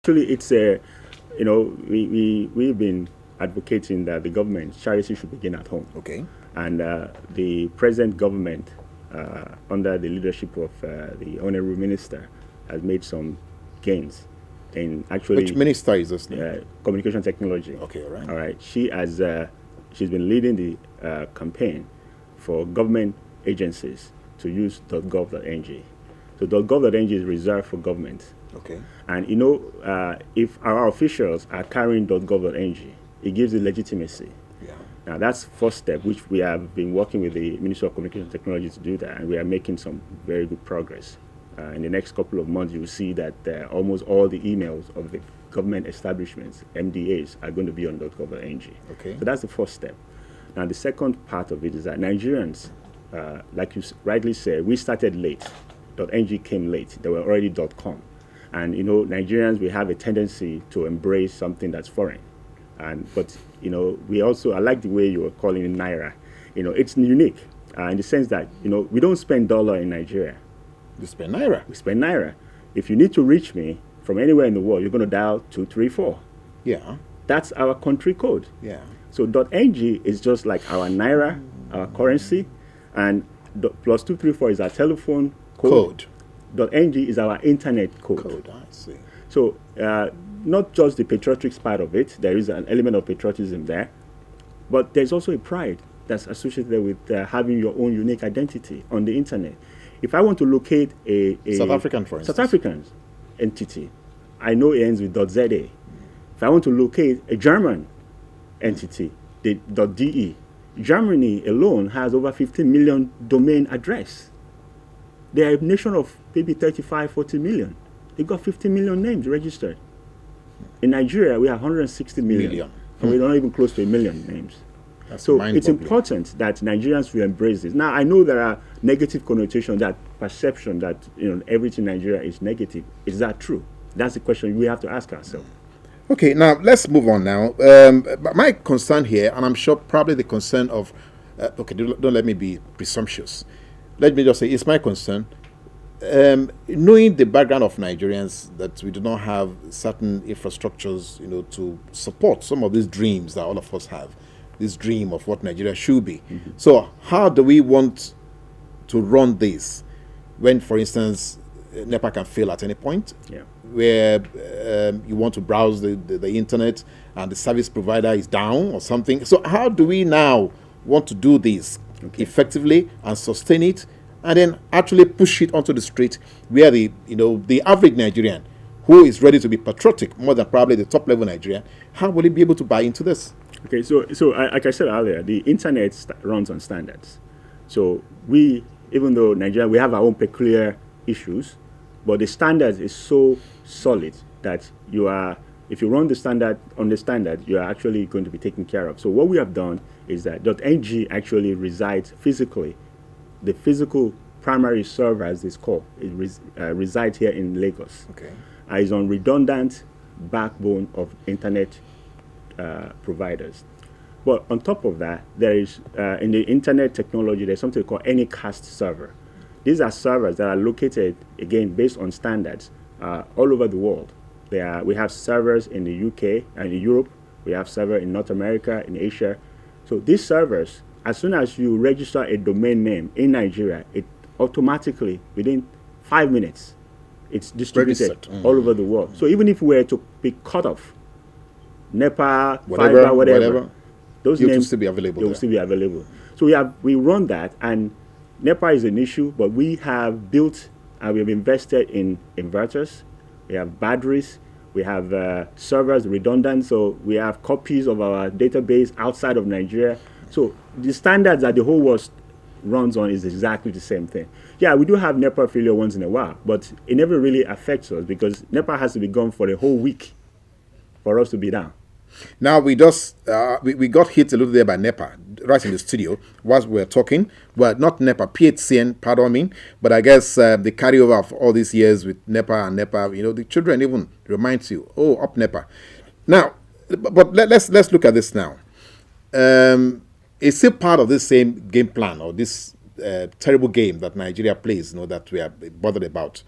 Actually, it's a, we've been advocating that the government charity should begin at home. Okay. And the present government, under the leadership of the honorable minister, has made some gains in actually. Which minister is this? Communication technology. Okay, all right. All right. She has she's been leading the campaign for government agencies to use .gov.ng. So .gov.ng is reserved for government. Okay. And if our officials are carrying .gov.ng, it gives it legitimacy. Yeah. Now that's first step, which we have been working with the Ministry of Communication Technology to do that, and we are making some very good progress. In the next couple of months, you will see that almost all the emails of the government establishments, MDAs, are going to be on .gov.ng. Okay. So that's the first step. Now the second part of it is that Nigerians, like you rightly said, we started late. .ng came late. They were already .com. And Nigerians, we have a tendency to embrace something that's foreign. But we also, I like the way you were calling it Naira. It's unique in the sense that, we don't spend dollar in Nigeria. You spend Naira. We spend Naira. If you need to reach me from anywhere in the world, you're going to dial 234. Yeah. That's our country code. Yeah. So .ng is just like our Naira, our currency, and plus 234 is our telephone code. .ng is our internet code. I see. So not just the patriotic part of it, there is an element of patriotism there, but there's also a pride that's associated with having your own unique identity on the internet. If I want to locate a South African, for instance. South African entity, I know it ends with .za. If I want to locate a German entity, the .de, Germany alone has over 15 million domain address. They are a nation of maybe 35, 40 million. They got 50 million names registered. In Nigeria, we have 160 million. And we're not even close to a million names. That's so it's important that Nigerians will embrace this. Now, I know there are negative connotations, that perception that everything in Nigeria is negative. Is that true? That's the question we have to ask ourselves. Okay, now let's move on now. But my concern here, and I'm sure probably the concern of, don't let me be presumptuous. Let me just say, it's my concern. Knowing the background of Nigerians, that we do not have certain infrastructures, to support some of these dreams that all of us have, this dream of what Nigeria should be. Mm-hmm. So how do we want to run this when, for instance, NEPA can fail at any point? Yeah. Where you want to browse the internet and the service provider is down or something. So how do we now want to do this effectively and sustain it, and then actually push it onto the street where the average Nigerian who is ready to be patriotic more than probably the top level Nigerian, how will he be able to buy into this? Okay, so like I said earlier, the internet runs on standards. So we, even though Nigeria, we have our own peculiar issues, but the standards is so solid that if you run the standard on the standard, you are actually going to be taken care of. So what we have done is that .ng actually resides physically. The physical primary server, as it's called, it resides here in Lagos. Okay. Is on redundant backbone of internet providers. But on top of that, there is, in the internet technology, there's something called Anycast server. These are servers that are located, again, based on standards all over the world. We have servers in the UK and in Europe. We have servers in North America, in Asia. So these servers, as soon as you register a domain name in Nigeria, it automatically, within 5 minutes, it's distributed all over the world. So even if we were to be cut off, NEPA, fiber, whatever, those names will still be available. They will still be available. So we run that, and NEPA is an issue, but we have built and we have invested in inverters. We have batteries. We have servers redundant, so we have copies of our database outside of Nigeria. So the standards that the whole world runs on is exactly the same thing. Yeah, we do have NEPA failure once in a while, but it never really affects us because NEPA has to be gone for a whole week for us to be down. Now, we just we got hit a little there by NEPA right in the studio whilst we were talking. Well, not NEPA, PHCN, pardon me. But I guess the carryover of all these years with NEPA and NEPA, the children even reminds you, oh, up NEPA. Now, but let's look at this now. It's still part of this same game plan or this terrible game that Nigeria plays, that we are bothered about.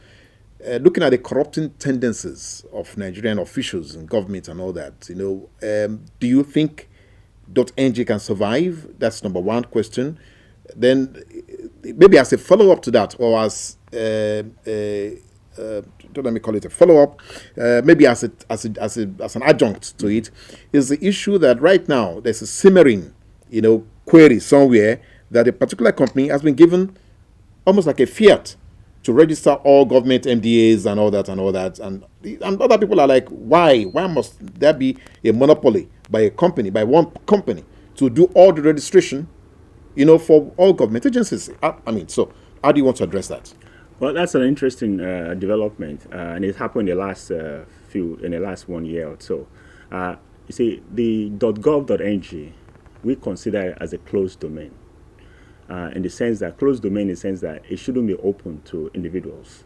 looking at the corrupting tendencies of Nigerian officials and government and all that, do you think .ng can survive? That's number one question. Then maybe as a follow-up to that, or as don't let me call it a follow-up, maybe as an adjunct to it, is the issue that right now there's a simmering, query somewhere that a particular company has been given almost like a fiat to register all government MDAs and all that and other people are like, why must there be a monopoly by one company to do all the registration, for all government agencies? So how do you want to address that? Well, that's an interesting development, and it happened in the last 1 year or so. You see, the .gov.ng, we consider it as a closed domain. In the sense that it shouldn't be open to individuals.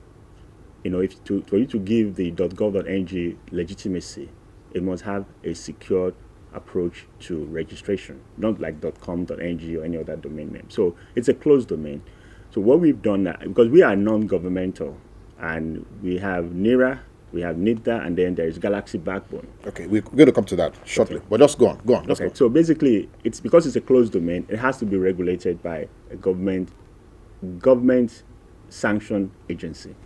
For you to give the .gov.ng legitimacy, it must have a secured approach to registration, not like .com.ng or any other domain name. So it's a closed domain. So what we've done now, because we are non-governmental, and we have NIRA, we have NIDA, and then there is Galaxy Backbone. Okay, we're going to come to that shortly, but just go on. Okay, so basically, it's because it's a closed domain, it has to be regulated by a government-sanctioned agency.